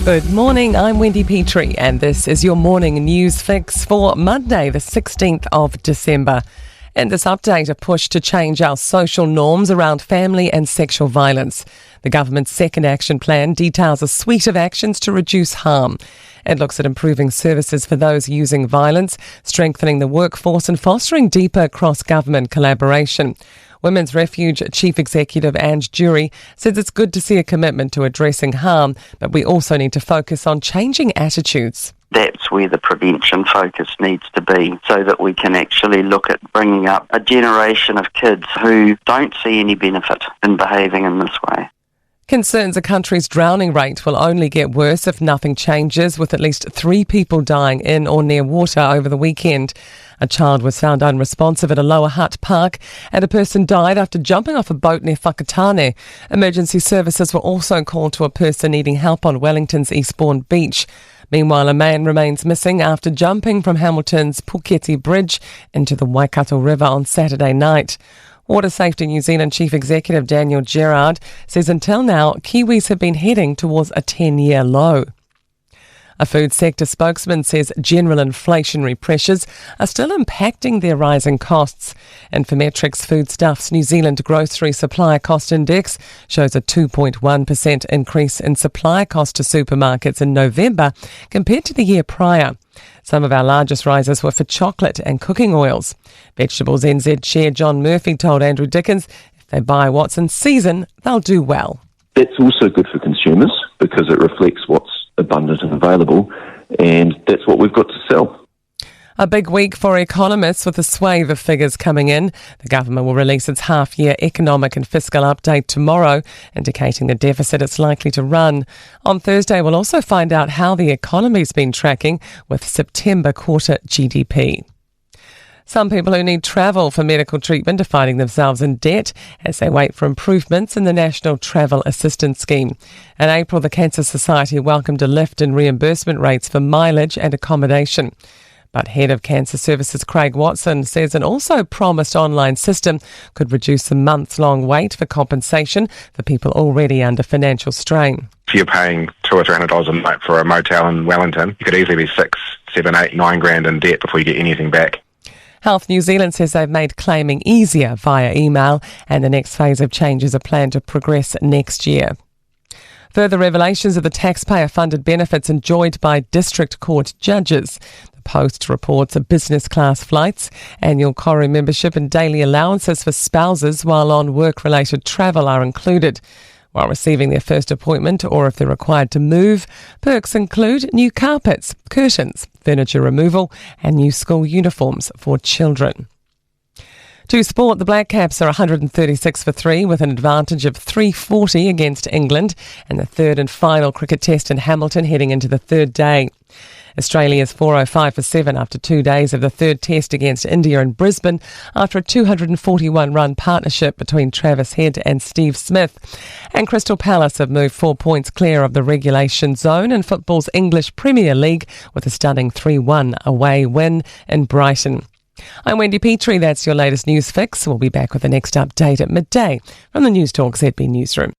Good morning, I'm Wendy Petrie and this is your morning news fix for Monday the 16th of December. In this update, a push to change our social norms around family and sexual violence. The government's second action plan details a suite of actions to reduce harm. It looks at improving services for those using violence, strengthening the workforce and fostering deeper cross-government collaboration. Women's Refuge Chief Executive Ange Jury says it's good to see a commitment to addressing harm, but we also need to focus on changing attitudes. That's where the prevention focus needs to be, so that we can actually look at bringing up a generation of kids who don't see any benefit in behaving in this way. Concerns a country's drowning rate will only get worse if nothing changes, with at least 3 people dying in or near water over the weekend. A child was found unresponsive at a Lower Hutt park and a person died after jumping off a boat near Whakatane. Emergency services were also called to a person needing help on Wellington's Eastbourne beach. Meanwhile, a man remains missing after jumping from Hamilton's Puketi Bridge into the Waikato River on Saturday night. Water Safety New Zealand Chief Executive Daniel Gerard says until now, Kiwis have been heading towards a 10-year low. A food sector spokesman says general inflationary pressures are still impacting their rising costs. Infometrics Foodstuffs New Zealand Grocery Supplier Cost Index shows a 2.1% increase in supply cost to supermarkets in November compared to the year prior. Some of our largest rises were for chocolate and cooking oils. Vegetables NZ Chair John Murphy told Andrew Dickens if they buy what's in season, they'll do well. That's also good for consumers because it reflects what's abundant and available, and that's what we've got to sell. A big week for economists with a swathe of figures coming in. The government will release its half-year economic and fiscal update tomorrow, indicating the deficit it's likely to run. On Thursday, we'll also find out how the economy's been tracking with September quarter GDP. Some people who need travel for medical treatment are finding themselves in debt as they wait for improvements in the National Travel Assistance Scheme. In April, the Cancer Society welcomed a lift in reimbursement rates for mileage and accommodation. But Head of Cancer Services Craig Watson says an also promised online system could reduce the months-long wait for compensation for people already under financial strain. If you're paying $200 or $300 a night for a motel in Wellington, you could easily be 6, 7, 8, 9 grand in debt before you get anything back. Health New Zealand says they've made claiming easier via email, and the next phase of changes are planned to progress next year. Further revelations of the taxpayer-funded benefits enjoyed by district court judges. The Post reports business class flights, annual Koru membership and daily allowances for spouses while on work-related travel are included. While receiving their first appointment or if they're required to move, perks include new carpets, curtains, furniture removal and new school uniforms for children. To sport, the Black Caps are 136 for 3 with an advantage of 340 against England and the third and final cricket test in Hamilton heading into the third day. Australia's 405 for 7 after 2 days of the third test against India in Brisbane after a 241-run partnership between Travis Head and Steve Smith. And Crystal Palace have moved 4 points clear of the relegation zone in football's English Premier League with a stunning 3-1 away win in Brighton. I'm Wendy Petrie, that's your latest news fix. We'll be back with the next update at midday from the Newstalk ZB newsroom.